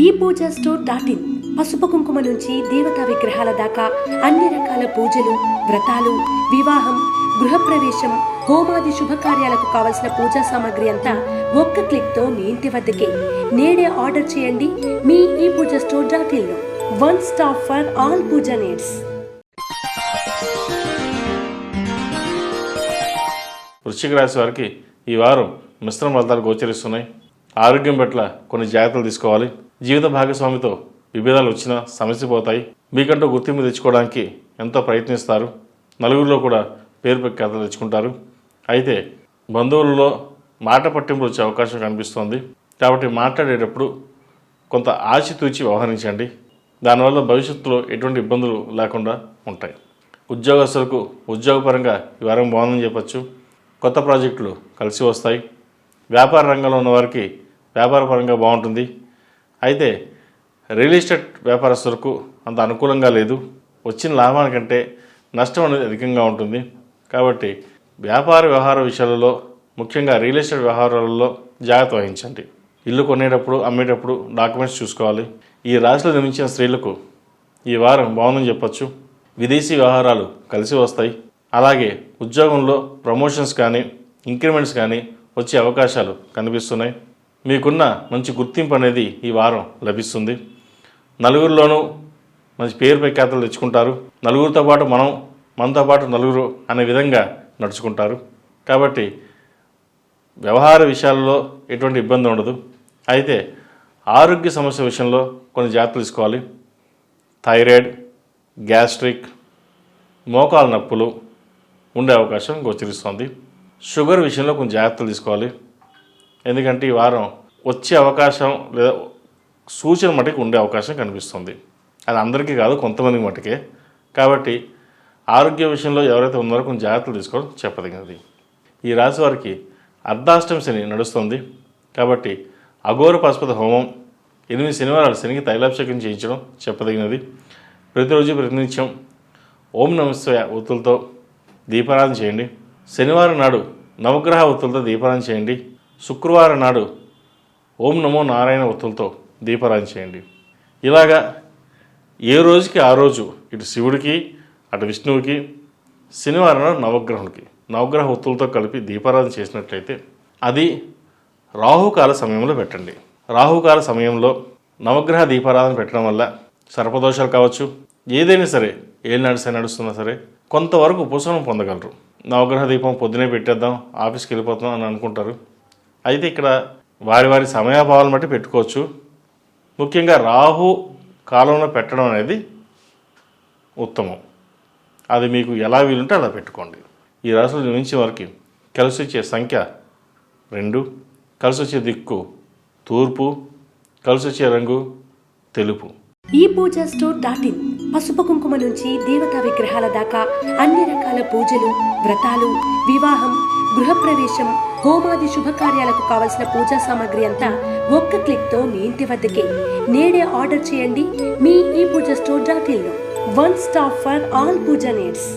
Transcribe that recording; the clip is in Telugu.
ఈ పూజా స్టోర్ .in పసుపు కుంకుమ నుంచి దేవతా విగ్రహాల దాకా అన్ని రకాల పూజలు, వ్రతాలు, వివాహం, గృహప్రవేశం, హోమాది శుభకార్యాలకు కావలసిన పూజా సామాగ్రి అంతా ఒక్క క్లిక్తో మీ ఇంటి వద్దకే. నేడే ఆర్డర్ చేయండి మీ ఈ పూజా స్టోర్ .in లో. One stop for all puja needs. వృశ్చిక రాశి వారికి ఈ వారం మిశ్రమ ఫలితాలు గోచరిస్తున్నాయి. ఆరోగ్యం పట్ల కొన్ని జాగ్రత్తలు తీసుకోవాలి. జీవిత భాగస్వామితో విభేదాలు వచ్చినా సమస్య పోతాయి. మీకంటూ గుర్తింపు తెచ్చుకోవడానికి ఎంతో ప్రయత్నిస్తారు. నలుగురిలో కూడా పేరు ప్రఖ్యాతలు తెచ్చుకుంటారు. అయితే బంధువులలో మాట పట్టింపులు వచ్చే అవకాశం కనిపిస్తోంది. కాబట్టి మాట్లాడేటప్పుడు కొంత ఆచితూచి వ్యవహరించండి. దానివల్ల భవిష్యత్తులో ఎటువంటి ఇబ్బందులు లేకుండా ఉంటాయి. ఉద్యోగస్తులకు ఉద్యోగపరంగా ఈ వారం బాగుందని చెప్పచ్చు. కొత్త ప్రాజెక్టులు కలిసి వస్తాయి. వ్యాపార రంగంలో ఉన్నవారికి వ్యాపారపరంగా బాగుంటుంది. అయితే రియల్ ఎస్టేట్ వ్యాపారస్తులకు అంత అనుకూలంగా లేదు. వచ్చిన లాభానికంటే నష్టం అనేది అధికంగా ఉంటుంది. కాబట్టి వ్యాపార వ్యవహార విషయాలలో, ముఖ్యంగా రియల్ ఎస్టేట్ వ్యవహారాలలో జాగ్రత్త వహించండి. ఇల్లు కొనేటప్పుడు, అమ్మేటప్పుడు డాక్యుమెంట్స్ చూసుకోవాలి. ఈ రాశిలో జన్మించిన స్త్రీలకు ఈ వారం బాగుందని చెప్పచ్చు. విదేశీ వ్యవహారాలు కలిసి వస్తాయి. అలాగే ఉద్యోగంలో ప్రమోషన్స్ కానీ, ఇంక్రిమెంట్స్ కానీ వచ్చే అవకాశాలు కనిపిస్తున్నాయి. మీకున్న మంచి గుర్తింపు అనేది ఈ వారం లభిస్తుంది. నలుగురిలోనూ మంచి పేరు ప్రఖ్యాతలు తెచ్చుకుంటారు. నలుగురితో పాటు మనతో పాటు నలుగురు అనే విధంగా నడుచుకుంటారు. కాబట్టి వ్యవహార విషయాల్లో ఎటువంటి ఇబ్బంది ఉండదు. అయితే ఆరోగ్య సమస్య విషయంలో కొన్ని జాగ్రత్తలు తీసుకోవాలి. థైరాయిడ్, గ్యాస్ట్రిక్, మోకాలు నొప్పులు ఉండే అవకాశం గోచరిస్తుంది. షుగర్ విషయంలో కొంచెం జాగ్రత్తలు తీసుకోవాలి. ఎందుకంటే ఈ వారం వచ్చే అవకాశం లేదా సూచన మటుకు ఉండే అవకాశం కనిపిస్తుంది. అది అందరికీ కాదు, కొంతమంది మటుకే. కాబట్టి ఆరోగ్య విషయంలో ఎవరైతే ఉన్నారో కొంచెం జాగ్రత్తలు తీసుకోవడం చెప్పదగినది. ఈ రాశి వారికి అర్ధాష్టమి శని నడుస్తుంది. కాబట్టి అఘోర పశుపతి హోమం 8 శనివారాలు శనికి తైలాభిషేకం చేయించడం చెప్పదగినది. ప్రతిరోజు ప్రతినిత్యం ఓం నమఃశివాయ ఒత్తులతో దీపారాధన చేయండి. శనివారం నాడు నవగ్రహ ఒత్తులతో దీపారాధన చేయండి. శుక్రవారం నాడు ఓం నమో నారాయణ ఒత్తులతో దీపారాధన చేయండి. ఇలాగా ఏ రోజుకి ఆ రోజు ఇటు శివుడికి, అటు విష్ణువుకి, శనివారం నాడు నవగ్రహ ఒత్తులతో కలిపి దీపారాధన చేసినట్లయితే అది రాహుకాల సమయంలో పెట్టండి. రాహుకాల సమయంలో నవగ్రహ దీపారాధన పెట్టడం వల్ల సర్పదోషాలు కావచ్చు, ఏదైనా సరే, ఏలినాడు శని నడుస్తున్నా సరే కొంతవరకు ఉపశమనం పొందగలరు. నవగ్రహ దీపం పొద్దునే పెట్టేద్దాం, ఆఫీస్కి వెళ్ళిపోతాం అని అనుకుంటారు. అయితే ఇక్కడ వారి సమయాభావాలను బట్టి పెట్టుకోవచ్చు. ముఖ్యంగా రాహు కాలంలో పెట్టడం అనేది ఉత్తమం. అది మీకు ఎలా వీలుంటే అలా పెట్టుకోండి. ఈ రాశిలో జన్మించిన వారికి కలిసి వచ్చే సంఖ్య 2, కలిసి వచ్చే దిక్కు తూర్పు, కలిసి వచ్చే రంగు తెలుపు. ఈ పూజా స్టోర్ .in పసుపు కుంకుమ నుంచి దేవతా విగ్రహాల దాకా అన్ని రకాల పూజలు, వ్రతాలు, వివాహం, గృహప్రవేశం, హోమాది శుభకార్యాలకు కావలసిన పూజా సామాగ్రి అంతా ఒక్క క్లిక్తో మీ ఇంటి వద్దకే. నేడే ఆర్డర్ చేయండి మీ ఈ పూజా స్టోర్ .in లో. One stop for all puja needs.